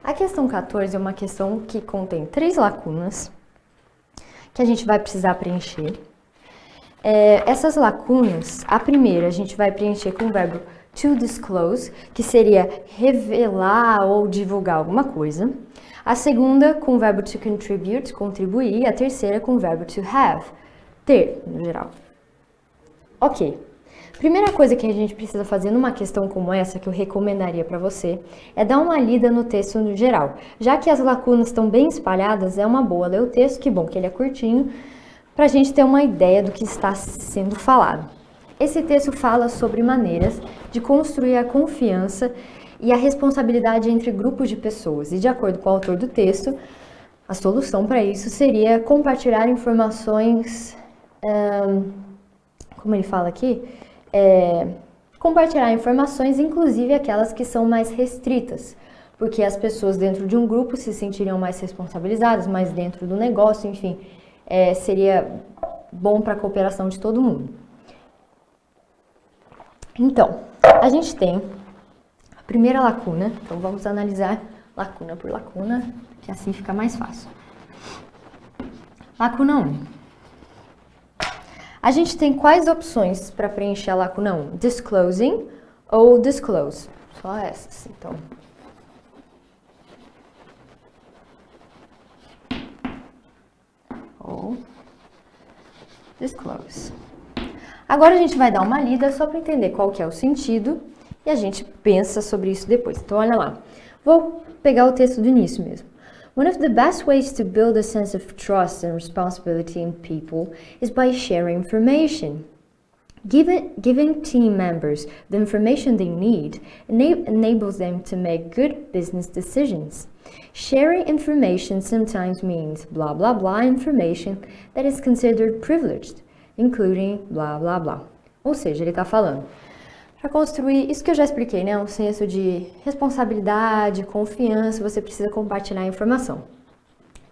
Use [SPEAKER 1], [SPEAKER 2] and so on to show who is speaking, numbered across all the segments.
[SPEAKER 1] A questão 14 é uma questão que contém 3 lacunas que a gente vai precisar preencher. Essas lacunas, a primeira a gente vai preencher com o verbo to disclose, que seria revelar ou divulgar alguma coisa. A segunda com o verbo to contribute, contribuir. E a terceira com o verbo to have, ter, no geral. Ok. Primeira coisa que a gente precisa fazer numa questão como essa, que eu recomendaria para você, é dar uma lida no texto no geral. Já que as lacunas estão bem espalhadas, é uma boa ler o texto, que bom que ele é curtinho, para a gente ter uma ideia do que está sendo falado. Esse texto fala sobre maneiras de construir a confiança e a responsabilidade entre grupos de pessoas. E de acordo com o autor do texto, a solução para isso seria compartilhar informações, como ele fala aqui, compartilhar informações, inclusive aquelas que são mais restritas, porque as pessoas dentro de um grupo se sentiriam mais responsabilizadas, mais dentro do negócio, enfim, seria bom para a cooperação de todo mundo. Então, a gente tem a primeira lacuna, então vamos analisar lacuna por lacuna, que assim fica mais fácil. Lacuna 1. A gente tem quais opções para preencher a lacuna 1? Disclosing ou disclose? Só essas, então. Ou disclose. Agora a gente vai dar uma lida só para entender qual que é o sentido e a gente pensa sobre isso depois. Então, olha lá. Vou pegar o texto do início mesmo. One of the best ways to build a sense of trust and responsibility in people is by sharing information. Giving team members the information they need enables them to make good business decisions. Sharing information sometimes means blah blah blah information that is considered privileged, including blah blah blah. Ou seja, ele está falando para construir isso que eu já expliquei, né? Um senso de responsabilidade, confiança, você precisa compartilhar a informação.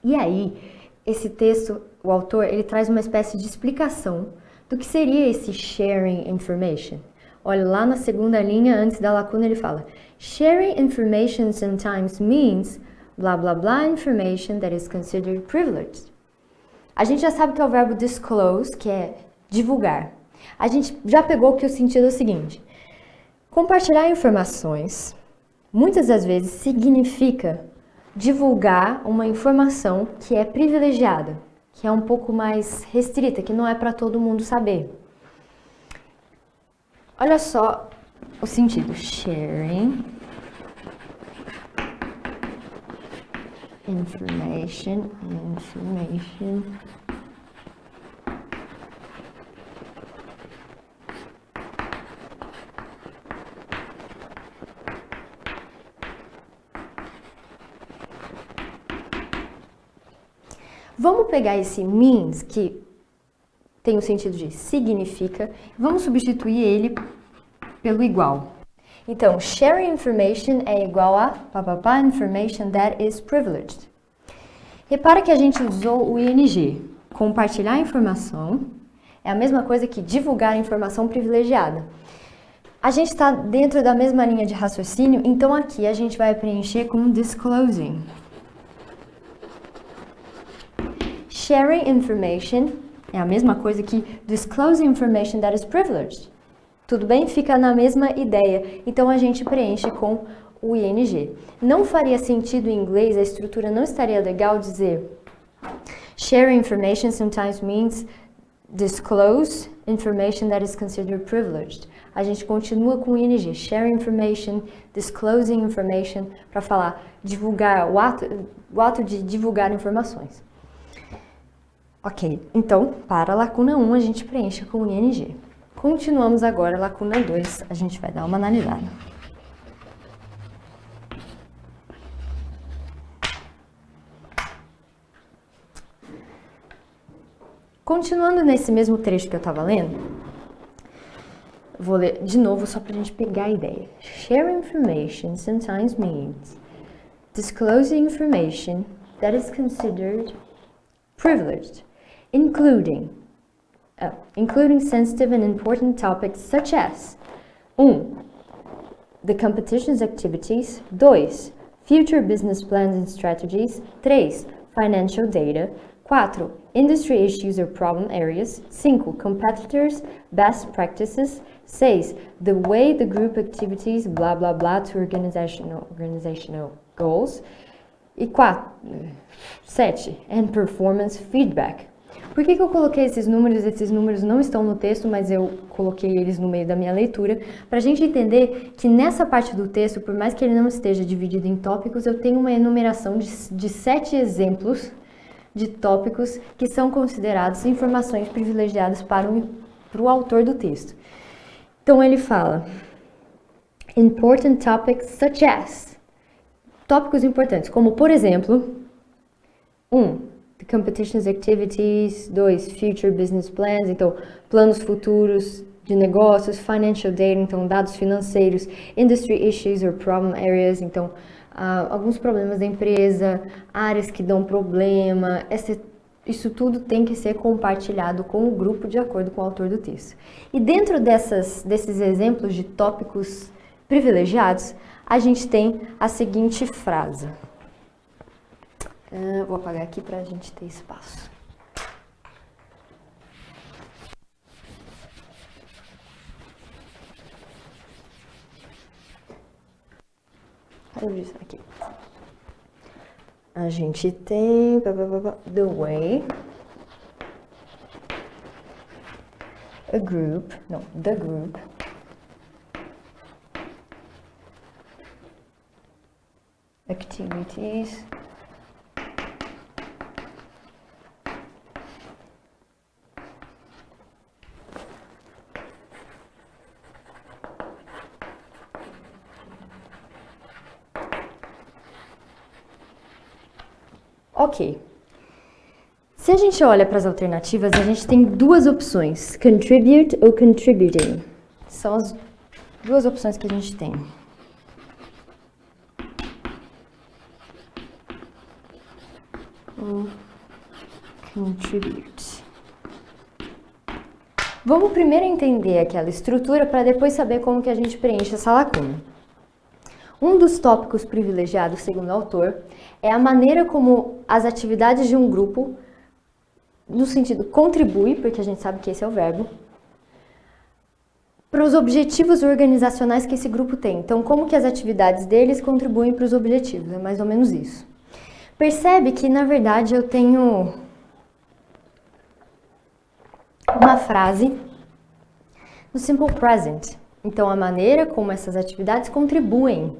[SPEAKER 1] E aí, esse texto, o autor, ele traz uma espécie de explicação do que seria esse sharing information. Olha, lá na segunda linha, antes da lacuna, ele fala: sharing information sometimes means blah blah blah information that is considered privileged. A gente já sabe que é o verbo disclose, que é divulgar. A gente já pegou que o sentido é o seguinte: compartilhar informações, muitas das vezes, significa divulgar uma informação que é privilegiada, que é um pouco mais restrita, que não é para todo mundo saber. Olha só o sentido: sharing information. Vamos pegar esse means, que tem o sentido de significa, e vamos substituir ele pelo igual. Então, sharing information é igual a information that is privileged. Repara que a gente usou o ing. Compartilhar informação é a mesma coisa que divulgar informação privilegiada. A gente está dentro da mesma linha de raciocínio, então aqui a gente vai preencher com disclosing. Sharing information é a mesma coisa que disclosing information that is privileged. Tudo bem? Fica na mesma ideia. Então a gente preenche com o ing. Não faria sentido em inglês, a estrutura não estaria legal dizer sharing information sometimes means disclose information that is considered privileged. A gente continua com o ing. Sharing information, disclosing information, para falar divulgar, o ato de divulgar informações. Ok, então, para a lacuna 1, a gente preenche com o ing. Continuamos agora a lacuna 2, a gente vai dar uma analisada. Continuando nesse mesmo trecho que eu estava lendo, vou ler de novo só para a gente pegar a ideia. Share information sometimes means disclosing information that is considered privileged, including sensitive and important topics such as 1. The competition's activities. 2. Future business plans and strategies. 3. Financial data. 4. Industry issues or problem areas. 5. Competitors, best practices. 6. The way the group activities, blah, blah, blah, to organizational goals. E 7. And performance feedback. Por que eu coloquei esses números? Esses números não estão no texto, mas eu coloquei eles no meio da minha leitura, para a gente entender que nessa parte do texto, por mais que ele não esteja dividido em tópicos, eu tenho uma enumeração de 7 exemplos de tópicos que são considerados informações privilegiadas para o autor do texto. Então ele fala, important topics such as, tópicos importantes, como por exemplo, 1. The competition's activities. 2. Future business plans, então planos futuros de negócios. Financial data, então dados financeiros. Industry issues or problem areas, então alguns problemas da empresa, áreas que dão problema. Isso tudo tem que ser compartilhado com o grupo de acordo com o autor do texto. E dentro desses exemplos de tópicos privilegiados, a gente tem a seguinte frase. Vou apagar aqui para a gente ter espaço. Aqui. A gente tem the way the group activities Ok. Se a gente olha para as alternativas, a gente tem duas opções, contribute ou contributing. São as duas opções que a gente tem. Contribute. Vamos primeiro entender aquela estrutura para depois saber como que a gente preenche essa lacuna. Um dos tópicos privilegiados, segundo o autor, é a maneira como as atividades de um grupo, no sentido contribui, porque a gente sabe que esse é o verbo, para os objetivos organizacionais que esse grupo tem. Então, como que as atividades deles contribuem para os objetivos? É mais ou menos isso. Percebe que, na verdade, eu tenho uma frase no simple present. Então, a maneira como essas atividades contribuem.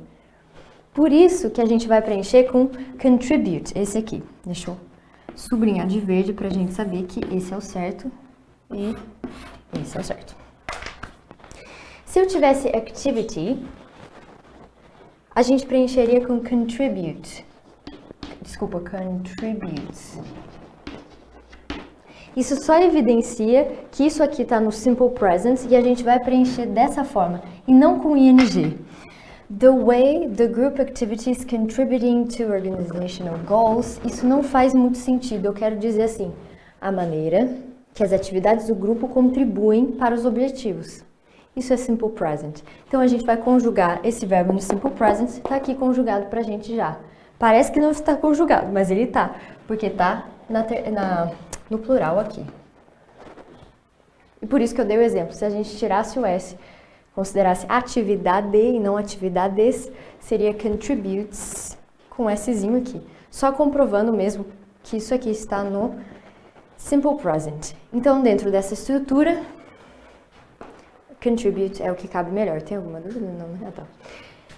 [SPEAKER 1] Por isso que a gente vai preencher com contribute, esse aqui. Deixa eu sublinhar de verde para a gente saber que esse é o certo e esse é o certo. Se eu tivesse activity, a gente preencheria com contribute. Desculpa, contributes. Isso só evidencia que isso aqui está no simple present e a gente vai preencher dessa forma e não com ing. The way the group activities contributing to organizational goals. Isso não faz muito sentido. Eu quero dizer assim, a maneira que as atividades do grupo contribuem para os objetivos. Isso é simple present. Então a gente vai conjugar esse verbo no simple present, está aqui conjugado para a gente já. Parece que não está conjugado, mas ele está, porque está no plural aqui. E por isso que eu dei o exemplo. Se a gente tirasse o S, considerasse atividade e não atividades, seria contributes com Szinho aqui. Só comprovando mesmo que isso aqui está no simple present. Então, dentro dessa estrutura, contribute é o que cabe melhor. Tem alguma dúvida? Não, né? Tá.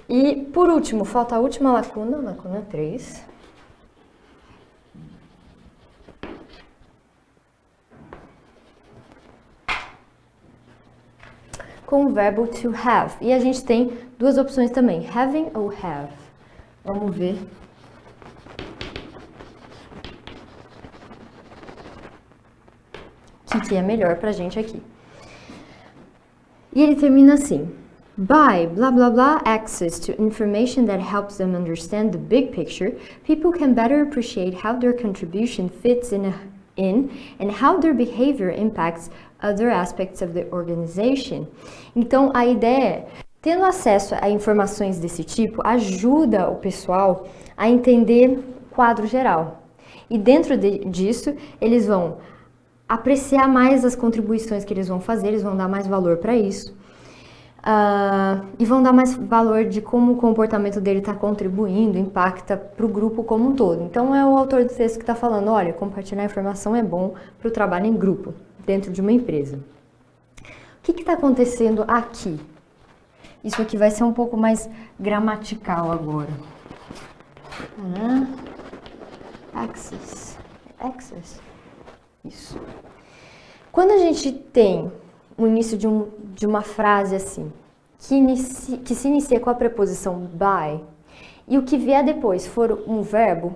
[SPEAKER 1] E, por último, falta a última lacuna 3. Com o verbo to have. E a gente tem duas opções também, having ou have. Vamos ver. O que é melhor pra gente aqui. E ele termina assim. By blah blah blah access to information that helps them understand the big picture, people can better appreciate how their contribution fits in and how their behavior impacts other aspects of the organization. Então, a ideia é, Tendo acesso a informações desse tipo, ajuda o pessoal a entender o quadro geral. E dentro disso, eles vão apreciar mais as contribuições que eles vão fazer, eles vão dar mais valor para isso. E vão dar mais valor de como o comportamento dele está contribuindo, impacta para o grupo como um todo. Então é o autor do texto que está falando, olha, compartilhar informação é bom para o trabalho em grupo, dentro de uma empresa. O que está acontecendo aqui? Isso aqui vai ser um pouco mais gramatical agora. Access. Isso. Quando a gente tem o início de uma frase assim, que se inicia com a preposição by, e o que vier depois for um verbo,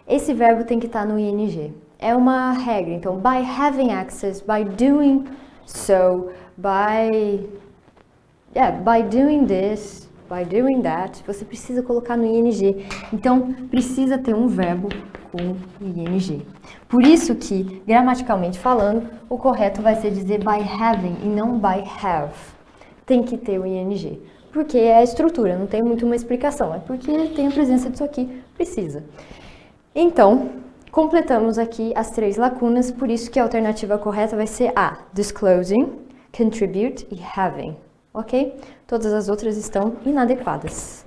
[SPEAKER 1] esse verbo tem que estar no ing. É uma regra, então, by having access, by doing so, by doing this, by doing that, você precisa colocar no ing. Então, precisa ter um verbo com ing. Por isso que, gramaticalmente falando, o correto vai ser dizer by having e não by have. Tem que ter o ing. Porque é a estrutura, não tem muito uma explicação. É porque tem a presença disso aqui, precisa. Então, completamos aqui as 3 lacunas, por isso que a alternativa correta vai ser A, disclosing, contribute e having. Ok? Todas as outras estão inadequadas.